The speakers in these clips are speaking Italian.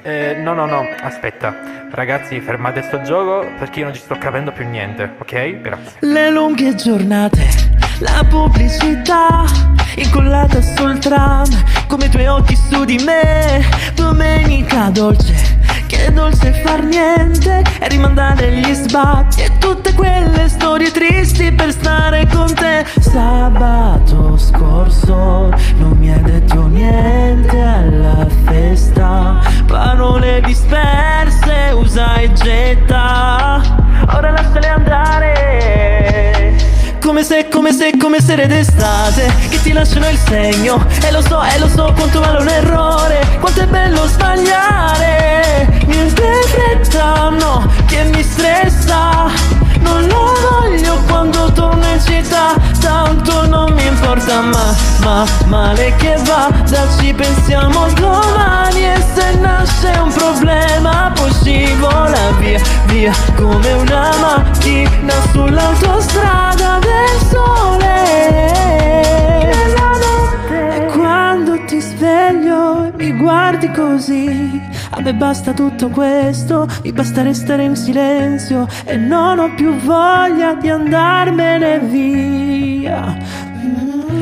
No, aspetta. Ragazzi, fermate sto gioco perché io non ci sto capendo più niente, ok? Grazie. Le lunghe giornate, la pubblicità incollata sul tram, come i tuoi occhi su di me. Domenica dolce, che dolce far niente e rimandare gli sbatti e tutte quelle storie tristi per stare con te. Sabato scorso non mi hai detto niente alla festa, parole disperse, usa e getta, ora lasciale andare. Come se ere d'estate, che ti lasciano il segno. E lo so quanto vale un errore, quanto è bello sbagliare. Niente fretta, no, che mi stressa. Non lo voglio quando torno in città, tanto non mi importa, ma male che vada ci pensiamo domani. E se nasce un problema poi scivola via come una macchina sull'autostrada del sole. E quando ti sveglio e mi guardi così, a me basta tutto questo, mi basta restare in silenzio e non ho più voglia di andarmene via.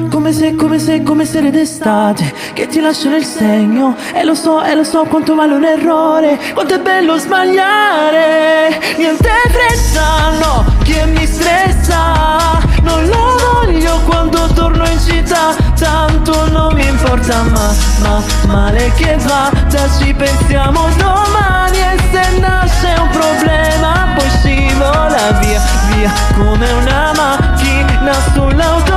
Come se ere d'estate, che ti lasciano il segno. E lo so quanto vale un errore, quanto è bello sbagliare. Niente fretta, no, che mi stressa. Non lo voglio quando torno in città, tanto non mi importa, ma male che vada ci pensiamo domani. E se nasce un problema poi scivola via come una macchina sull'autostrada